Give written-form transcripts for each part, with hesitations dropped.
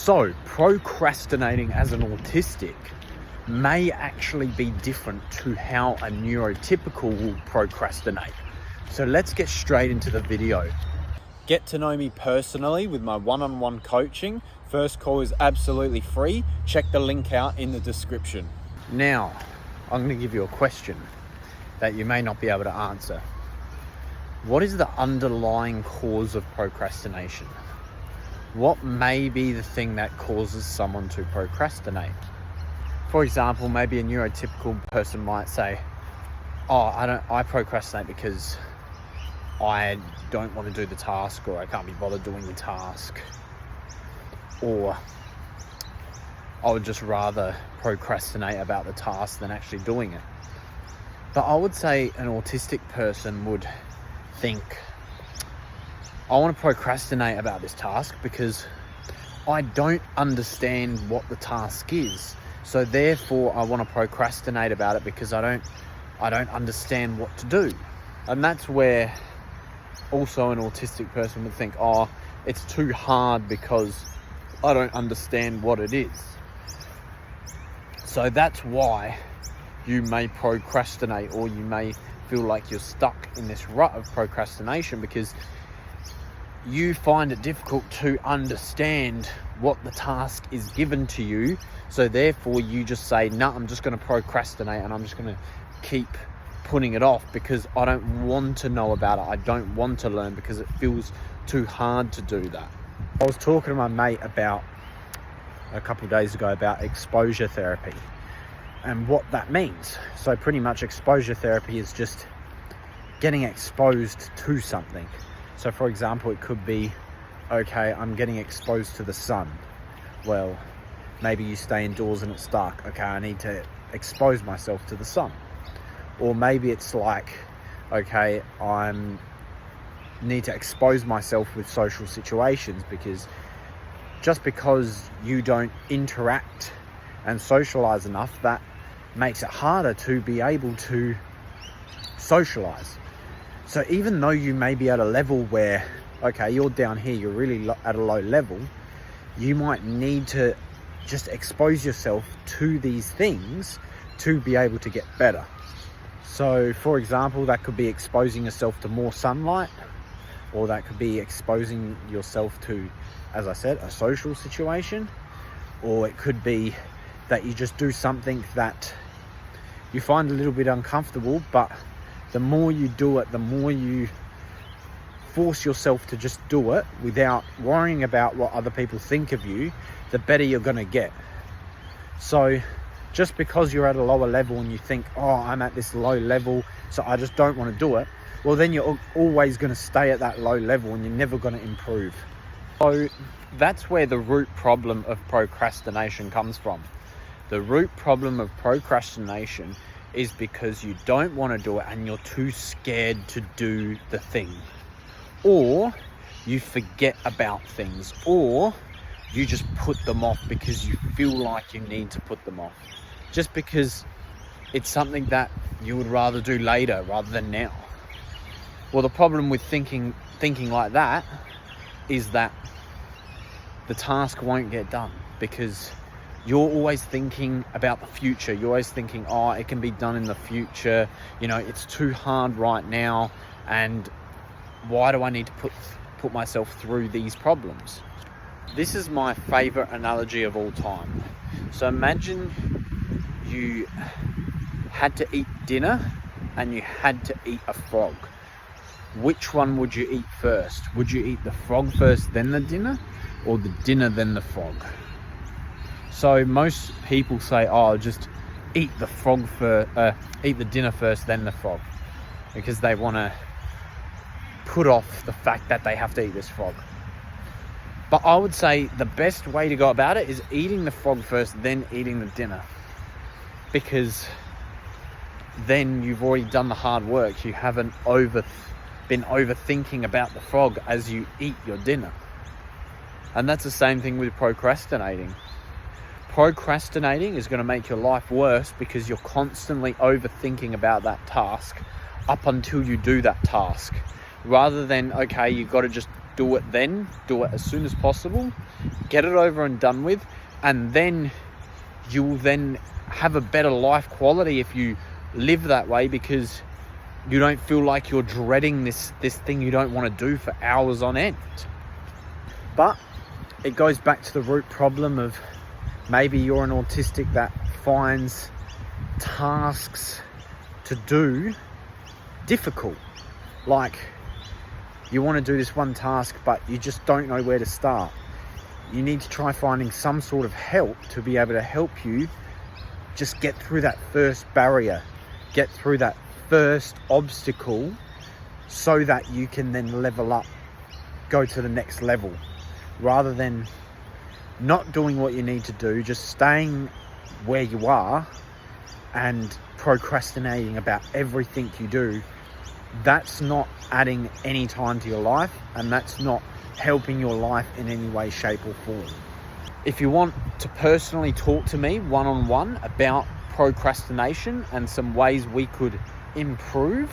So procrastinating as an autistic may actually be different to how a neurotypical will procrastinate. So let's get straight into the video. Get to know me personally with my one-on-one coaching. First call is absolutely free. Check the link out in the description. Now, I'm going to give you a question that you may not be able to answer. What is the underlying cause of procrastination? What may be the thing that causes someone to procrastinate? For example, maybe a neurotypical person might say, I procrastinate because I don't want to do the task, or I can't be bothered doing the task, or I would just rather procrastinate about the task than actually doing it. But I would say an autistic person would think, I want to procrastinate about this task because I don't understand what the task is. So therefore I want to procrastinate about it because I don't understand what to do. And that's where also an autistic person would think, it's too hard because I don't understand what it is. So that's why you may procrastinate, or you may feel like you're stuck in this rut of procrastination because you find it difficult to understand what the task is given to you. So therefore you just say, no, I'm just going to procrastinate and I'm just going to keep putting it off because I don't want to know about it. I don't want to learn because it feels too hard to do that. I was talking to my mate about a couple of days ago about exposure therapy and what that means. So pretty much exposure therapy is just getting exposed to something. So for example, it could be, okay, I'm getting exposed to the sun. Well, maybe you stay indoors and it's dark. Okay, I need to expose myself to the sun. Or maybe it's like, okay, I need to expose myself with social situations, because just because you don't interact and socialize enough, that makes it harder to be able to socialize. So even though you may be at a level where, okay, you're down here, you're really at a low level, you might need to just expose yourself to these things to be able to get better. So for example, that could be exposing yourself to more sunlight, or that could be exposing yourself to, as I said, a social situation, or it could be that you just do something that you find a little bit uncomfortable, but the more you do it, the more you force yourself to just do it without worrying about what other people think of you, the better you're going to get. So just because you're at a lower level and you think, I'm at this low level, so I just don't want to do it, well, then you're always going to stay at that low level and you're never going to improve. So that's where the root problem of procrastination comes from. The root problem of procrastination is because you don't want to do it and you're too scared to do the thing. Or you forget about things, or you just put them off because you feel like you need to put them off. Just because it's something that you would rather do later rather than now. Well, the problem with thinking like that is that the task won't get done, because you're always thinking about the future. You're always thinking, it can be done in the future. It's too hard right now. And why do I need to put myself through these problems? This is my favorite analogy of all time. So imagine you had to eat dinner and you had to eat a frog. Which one would you eat first? Would you eat the frog first, then the dinner, or the dinner, then the frog? So most people say, just eat the eat the dinner first, then the frog, because they want to put off the fact that they have to eat this frog. But I would say the best way to go about it is eating the frog first, then eating the dinner, because then you've already done the hard work. You haven't been overthinking about the frog as you eat your dinner. And that's the same thing with procrastinating. Procrastinating is going to make your life worse because you're constantly overthinking about that task up until you do that task, rather than, okay, you've got to just do it then. Do it as soon as possible. Get it over and done with. And then you'll then have a better life quality if you live that way, because you don't feel like you're dreading this thing you don't want to do for hours on end. But it goes back to the root problem of maybe you're an autistic that finds tasks to do difficult. Like, you want to do this one task, but you just don't know where to start. You need to try finding some sort of help to be able to help you just get through that first barrier, get through that first obstacle, so that you can then level up, go to the next level, rather than not doing what you need to do, just staying where you are and procrastinating about everything you do. That's not adding any time to your life, and that's not helping your life in any way, shape or form. If you want to personally talk to me one-on-one about procrastination and some ways we could improve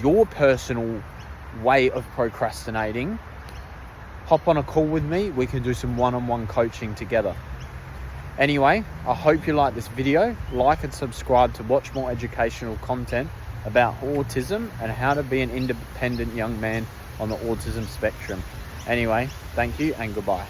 your personal way of procrastinating, hop on a call with me. We can do some one-on-one coaching together. Anyway, I hope you like this video. Like and subscribe to watch more educational content about autism and how to be an independent young man on the autism spectrum. Anyway, thank you and goodbye.